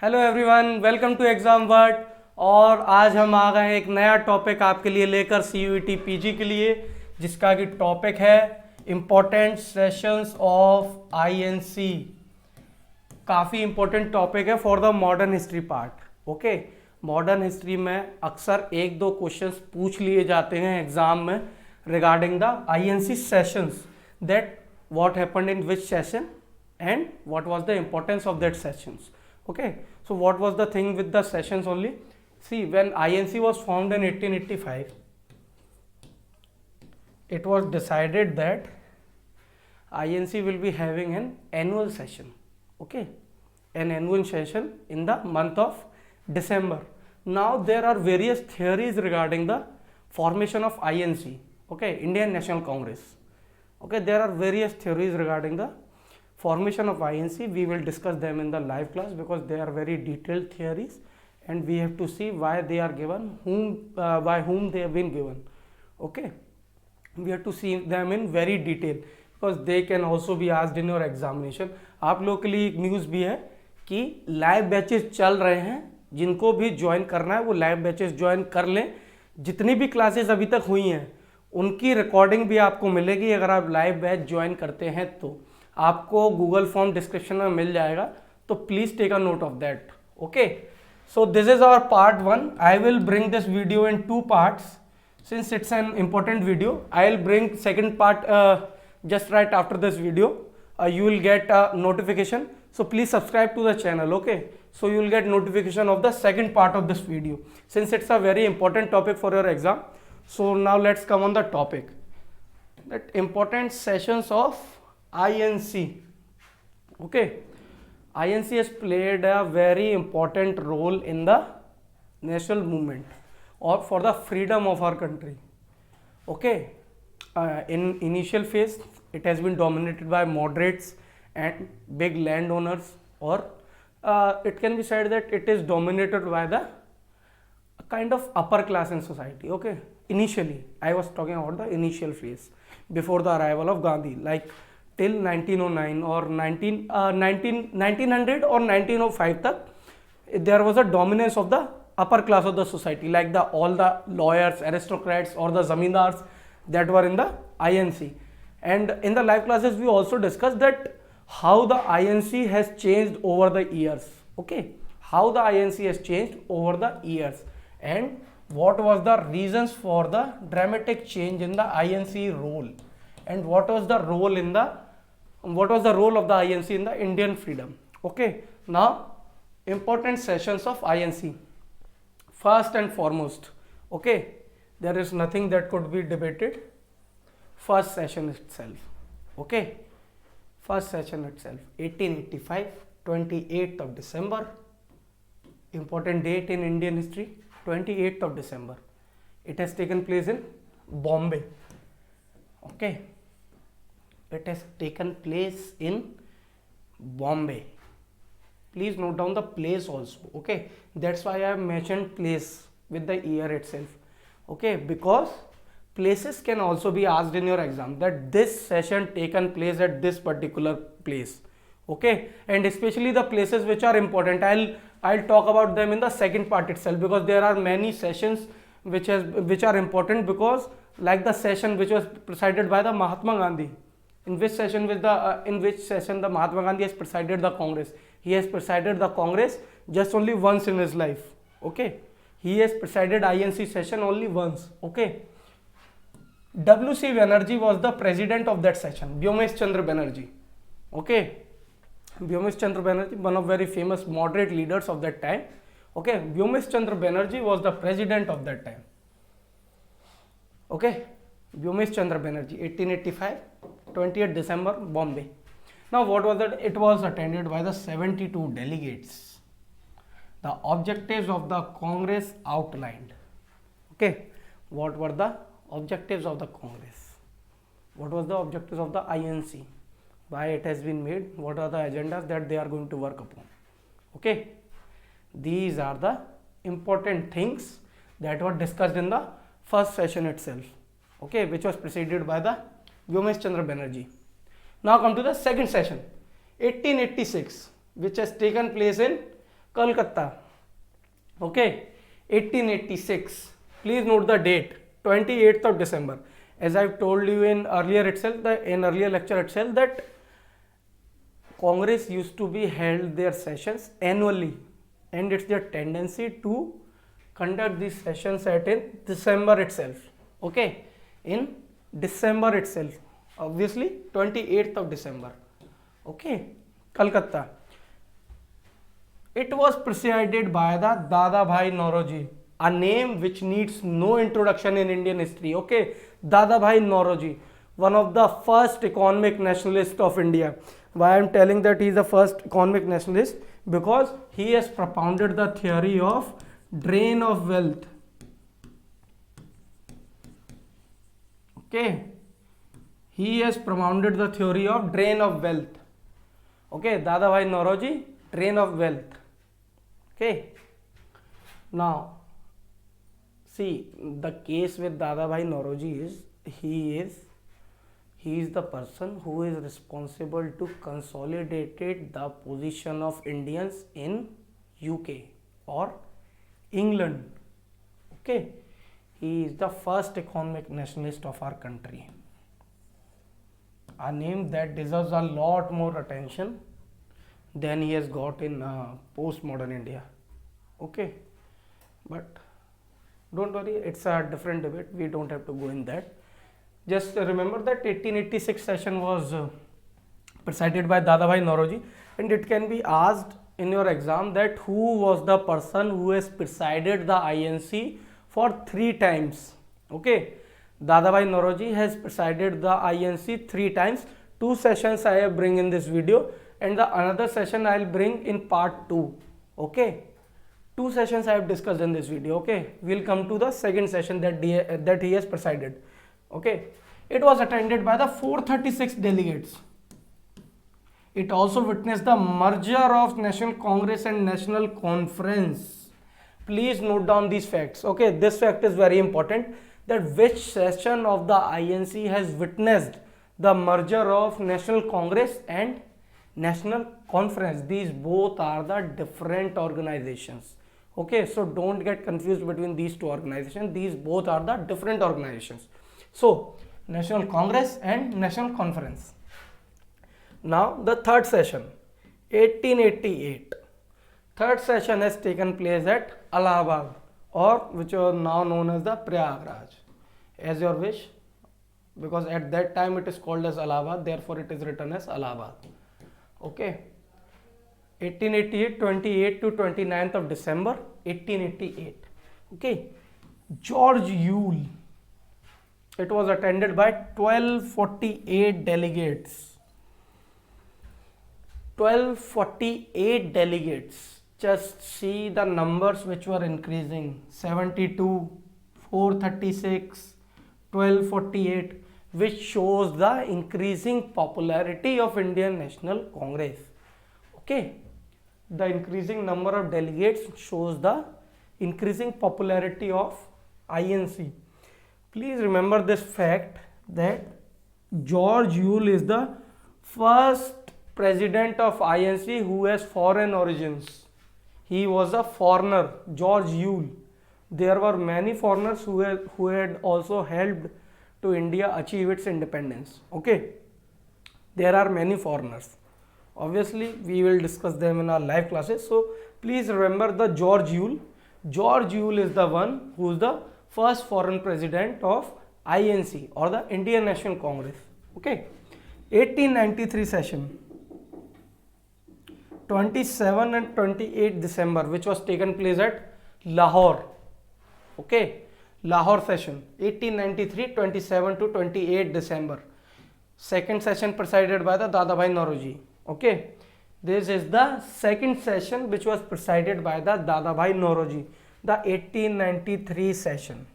Hello everyone, welcome to exam word. और आज हम आ गए हैं एक नया टॉपिक आपके लिए लेकर CUET पीजी के लिए, जिसका कि टॉपिक है इम्पोर्टेंट सेशंस ऑफ INC। काफ़ी इम्पोर्टेंट टॉपिक है for the modern history part. Okay, modern history में अक्सर एक दो क्वेश्चंस पूछ लिए जाते हैं एग्जाम में regarding the INC sessions, that what happened in which session and what was the importance of that sessions. Okay, so what was the thing with the sessions only? See, when INC was formed in 1885, it was decided that INC will be having an annual session. Okay, an annual session in the month of December. Now there are various theories regarding the formation of INC. Okay, Indian National Congress. Okay, there are various theories regarding the formation of INC. We will discuss them in the live class because they are very detailed theories and we have to see why they are given, by whom they have been given. Okay, we have to see them in very detail because they can also be asked in your examination. आप लोग के लिए एक news भी है कि live batches चल रहे हैं, जिनको भी ज्वाइन करना है वो लाइव बैचेस ज्वाइन कर लें। जितनी भी क्लासेस अभी तक हुई हैं उनकी रिकॉर्डिंग भी आपको मिलेगी अगर आप लाइव बैच ज्वाइन करते हैं तो। आपको गूगल फॉर्म डिस्क्रिप्शन में मिल जाएगा, तो please take a note of that. Okay, so this is our part 1। I will bring this video in 2 parts since it's an important video. I'll bring second part just right after this video. You will get a notification, so please subscribe to the channel. Okay, so you will get notification of the second part of this video since it's a very important topic for your exam. So now let's come on the topic, that important sessions of INC. Okay, INC has played a very important role in the national movement or for the freedom of our country. Okay, in initial phase it has been dominated by moderates and big landowners, or it can be said that it is dominated by the kind of upper class in society. Okay, initially I was talking about the initial phase before the arrival of Gandhi, like till 1909 or 1900 or 1905 tak there was a dominance of the upper class of the society, like all the lawyers, aristocrats or the zamindars that were in the INC. And in the live classes we also discussed that how the INC has changed over the years. Okay, how the INC has changed over the years and what was the reasons for the dramatic change in the INC role, and what was the role of the INC in the Indian freedom. Okay, now important sessions of INC. First and foremost, okay, there is nothing that could be debated. First session itself. Okay, first session itself, 1885, 28th of December. Important date in Indian history, 28th of December. It has taken place in Bombay. Okay, it has taken place in Bombay. Please note down the place also. Okay, that's why I have mentioned place with the year itself. Okay, because places can also be asked in your exam, that this session taken place at this particular place. Okay, and especially the places which are important, I'll talk about them in the second part itself, because there are many sessions which are important, because like the session which was presided by the Mahatma Gandhi, in which session the Mahatma Gandhi has presided the Congress. He has presided the Congress just only once in his life. Okay, he has presided INC session only once. Okay, WC Banerjee was the president of that session. Byomesh Chandra Banerjee. Okay, Byomesh Chandra Banerjee, one of very famous moderate leaders of that time. Okay, Byomesh Chandra Banerjee was the president of that time. Okay, Byomesh Chandra Banerjee, 1885, 20th December, Bombay. Now what was that? It was attended by the 72 delegates. The objectives of the Congress outlined. Okay, what were the objectives of the Congress? What was the objectives of the INC? Why it has been made? What are the agendas that they are going to work upon? Okay, these are the important things that were discussed in the first session itself. Okay, which was preceded by the Byomesh Chandra Banerjee. Now come to the second session, 1886, which has taken place in Kolkata. Okay, 1886. Please note the date, 28th of December. As I've told you in earlier lecture itself, that Congress used to be held their sessions annually, and it's their tendency to conduct these sessions in December itself. Okay, in December itself, obviously 28th of December. Okay, Calcutta. It was presided by the Dadabhai Naoroji, a name which needs no introduction in Indian history. Okay, Dadabhai Naoroji, one of the first economic nationalists of India. Why I am telling that he is the first economic nationalist? Because he has propounded the theory of drain of wealth. Okay, he has propounded the theory of drain of wealth. Okay, Dadabhai Naoroji, drain of wealth. Okay, now see, the case with Dadabhai Naoroji is he is the person who is responsible to consolidate the position of Indians in UK or England. Okay, he is the first economic nationalist of our country, a name that deserves a lot more attention than he has got in postmodern India. Okay, but don't worry, it's a different debate, we don't have to go in that. Just remember that 1886 session was presided by Dadabhai Naoroji, and it can be asked in your exam that who was the person who has presided the INC for 3 times. Okay, Dadabhai Naoroji has presided the INC 3 times. 2 sessions I have bring in this video, and the another session I will bring in part 2. Okay, 2 sessions I have discussed in this video. Okay, we will come to the second session that he has presided. Okay, it was attended by the 436 delegates. It also witnessed the merger of National Congress and National Conference. Please note down these facts. Okay, this fact is very important, that which session of the INC has witnessed the merger of National Congress and National Conference. These both are the different organizations. Okay, so don't get confused between these 2 organizations. These both are the different organizations. So, National Congress and National Conference. Now, the third session, 1888. Third session has taken place at Allahabad, or which are now known as the Prayagraj. As your wish, because at that time it is called as Allahabad, therefore it is written as Allahabad. Okay, 1888, 28 to 29th of December 1888. Okay, George Yule. It was attended by 1248 delegates. 1248 delegates. Just see the numbers which were increasing: 72, 436, 1248, which shows the increasing popularity of Indian National Congress. Okay, the increasing number of delegates shows the increasing popularity of INC. Please remember this fact, that George Yule is the first president of INC who has foreign origins. He was a foreigner, George Yule. There were many foreigners who had also helped to India achieve its independence. Okay, there are many foreigners. Obviously, we will discuss them in our live classes. So, please remember the George Yule. George Yule is the one who is the first foreign president of INC, or the Indian National Congress. Okay, 1893 session, 27 and 28 December, which was taken place at Lahore. Okay, Lahore session, 1893, 27 to 28 December. Second session presided by the Dadabhai Naoroji. Okay, this is the second session which was presided by the Dadabhai Naoroji, the 1893 session.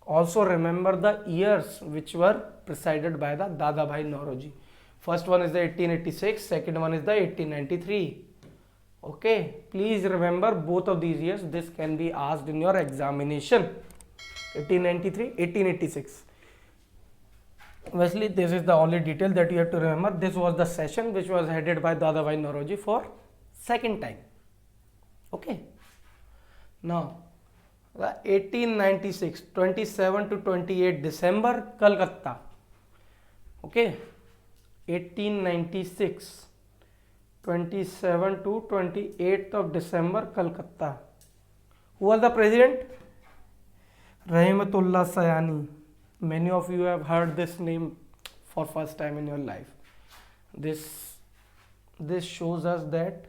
Also remember the years which were presided by the Dadabhai Naoroji. First one is the 1886, second one is the 1893. Okay, please remember both of these years. This can be asked in your examination. 1893, 1886. Obviously, this is the only detail that you have to remember. This was the session which was headed by Dadabhai Naoroji for second time. Okay. Now, the 1896, 27 to 28 December, Calcutta. Okay. 1896, 27 to 28th of December, Calcutta. Who was the president? Rahmatullah Sayani. Many of you have heard this name for first time in your life. This shows us that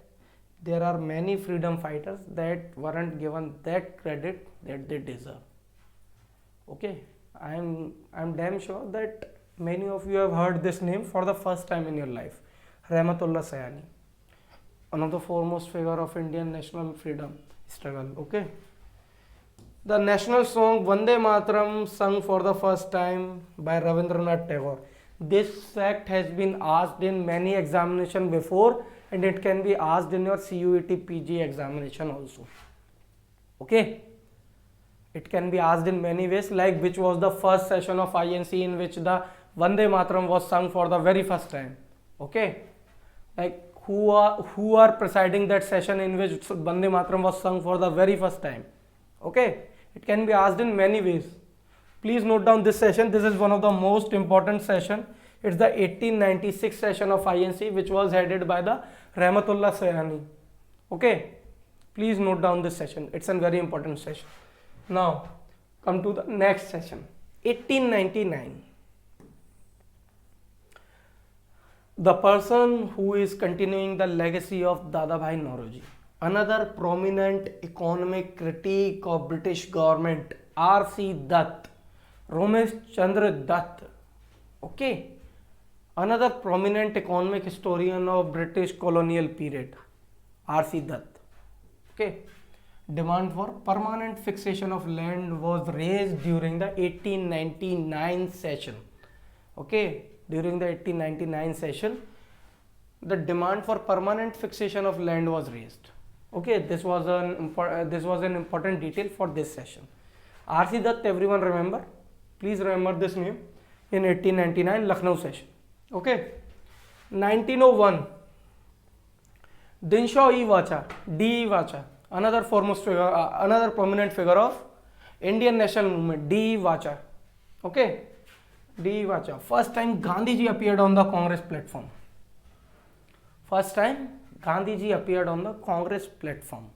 there are many freedom fighters that weren't given that credit that they deserve. Okay, I'm damn sure that many of you have heard this name for the first time in your life. Rahmatullah Sayani, one of the foremost figure of Indian national freedom struggle. Okay. The national song Vande Mataram, sung for the first time by Rabindranath Tagore. This fact has been asked in many examinations before, and it can be asked in your CUET PG examination also. Okay. It can be asked in many ways, like which was the first session of INC in which the Vande Mataram was sung for the very first time. Okay. Like who are presiding that session in which Vande Mataram was sung for the very first time. Okay. It can be asked in many ways. Please note down this session. This is one of the most important session. It's the 1896 session of INC which was headed by the Rahmatullah Sayani. Okay. Please note down this session. It's a very important session. Now, come to the next session. 1899. The person who is continuing the legacy of Dadabhai Naoroji. Another prominent economic critique of British government, R.C. Dutt, Ramesh Chandra Dutt. Okay. Another prominent economic historian of British colonial period, R.C. Dutt. Okay. Demand for permanent fixation of land was raised during the 1899 session. Okay. During the 1899 session, the demand for permanent fixation of land was raised. Okay, this was an important detail for this session. R.C. Dutt, everyone remember? Please remember this name in 1899 Lucknow session. Okay, 1901 Dinshaw E. Vacha, D. E. Vacha, another foremost figure, another prominent figure of Indian national movement, D. E. Vacha. Okay, D. E. Vacha. First time Gandhiji appeared on the Congress platform. First time Gandhiji appeared on the Congress platform.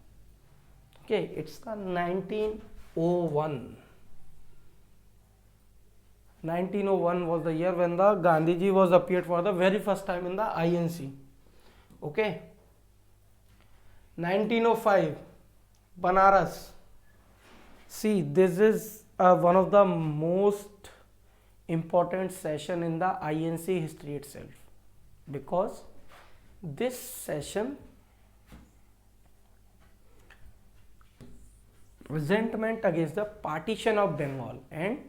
Okay, it's the 1901. 1901 was the year when the Gandhiji was appeared for the very first time in the INC. Okay. 1905, Banaras. See, this is one of the most important session in the INC history itself, because this session resentment against the partition of Bengal, and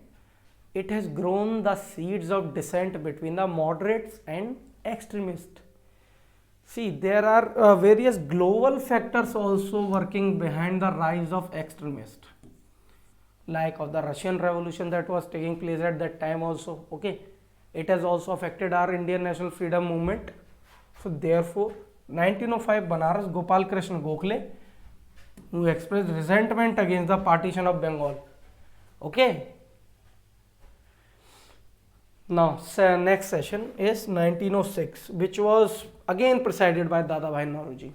it has grown the seeds of dissent between the moderates and extremists. See, there are various global factors also working behind the rise of extremists, like of the Russian Revolution that was taking place at that time also. Okay, it has also affected our Indian national freedom movement. So therefore, 1905 Banaras, Gopal Krishna Gokhale, who expressed resentment against the partition of Bengal. Okay. Now, next session is 1906, which was again presided by Dadabhai Naoroji.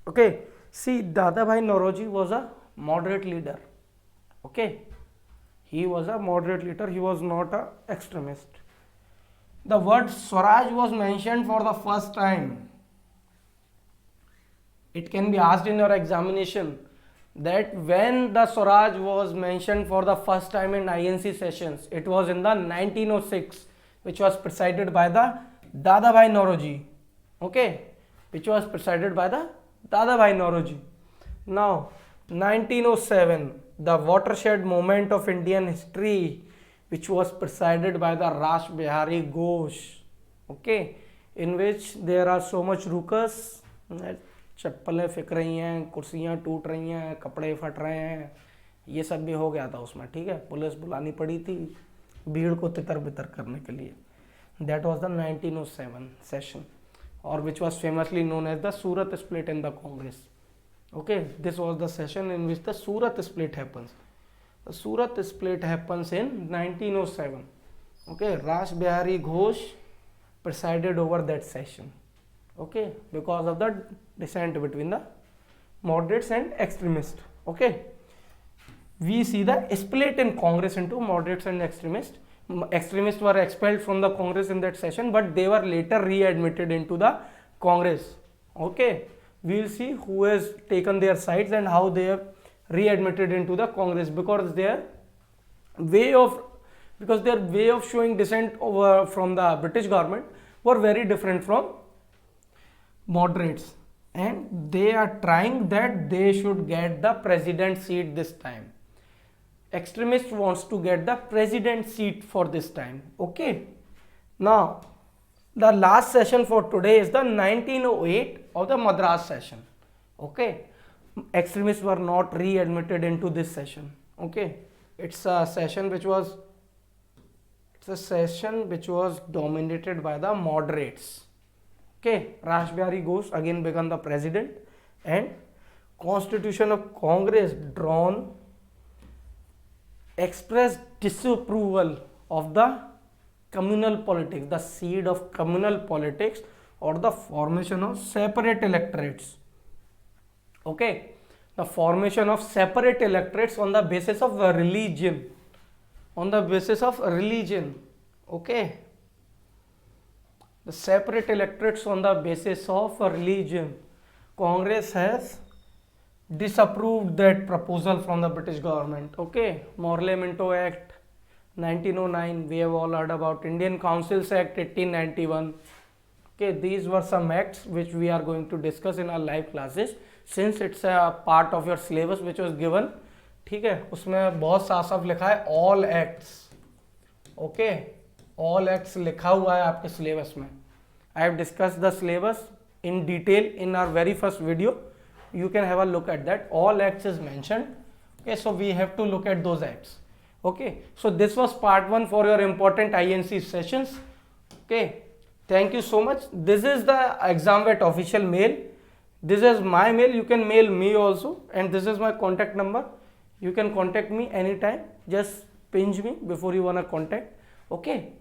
Okay. See, Dadabhai Naoroji was a moderate leader. Okay. He was a moderate leader. He was not an extremist. The word Swaraj was mentioned for the first time. It can be asked in your examination that when the Swaraj was mentioned for the first time in INC sessions, it was in the 1906, which was presided by the Dadabhai Naoroji. Okay, which was presided by the Dadabhai Naoroji. Now, 1907, the watershed moment of Indian history, which was presided by the Rash Bihari Ghosh. Okay, in which there are so much ruckus, चप्पलें फेंक रही हैं, कुर्सियां टूट रही हैं, कपड़े फट रहे हैं, ये सब भी हो गया था उसमें. ठीक है, पुलिस बुलानी पड़ी थी भीड़ को तितर बितर करने के लिए. That was the 1907 session, or which was famously known as the Surat split in the Congress. Okay, this was the session in which the Surat split happens. The Surat split happens in 1907. Okay, Rash Bihari Ghosh presided over that session. Okay, because of the dissent between the moderates and extremists. Okay, we see the split in Congress into moderates and extremists. Extremists were expelled from the Congress in that session, but they were later readmitted into the Congress. Okay, we will see who has taken their sides and how they have readmitted into the Congress, because their way of showing dissent over from the British government were very different from moderates, and they are trying that they should get the president seat this time. Extremist wants to get the president seat for this time. Okay, now the last session for today is the 1908 of the Madras session. Okay, extremists were not readmitted into this session. Okay, it's a session which was dominated by the moderates. Okay, Rash Bihari Ghosh again became the president, and Constitution of Congress drawn expressed disapproval of the communal politics, the seed of communal politics, or the formation of separate electorates. Okay, the formation of separate electorates on the basis of religion. Okay, the separate electorates on the basis of religion. Congress has disapproved that proposal from the British government. Okay, Morley-Minto Act 1909, we have all heard about. Indian Councils Act 1891. Okay, these were some acts which we are going to discuss in our live classes, since it's a part of your syllabus which was given. ठीक है, उसमें बहुत साफ साफ लिखा है all acts. Okay, all acts लिखा हुआ है आपके syllabus में. I have discussed the syllabus in detail in our very first video. You can have a look at that. All acts is mentioned. Okay, so we have to look at those acts. Okay, so this was part 1 for your important INC sessions. Okay, thank you so much. This is the ExamVet official mail. This is my mail. You can mail me also, and this is my contact number. You can contact me anytime. Just pinch me before you wanna contact. Okay,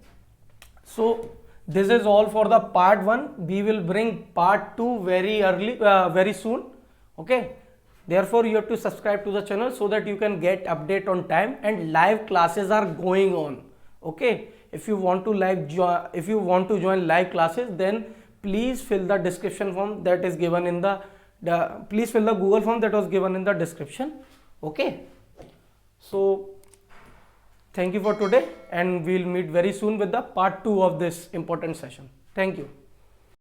so this is all for the part 1. We will bring part 2 very soon. Okay, therefore you have to subscribe to the channel so that you can get update on time, and live classes are going on. Okay, if you want to join live classes, then please fill the description form that is given in please fill the Google form that was given in the description. Okay, so thank you for today, and we'll meet very soon with the part 2 of this important session. Thank you.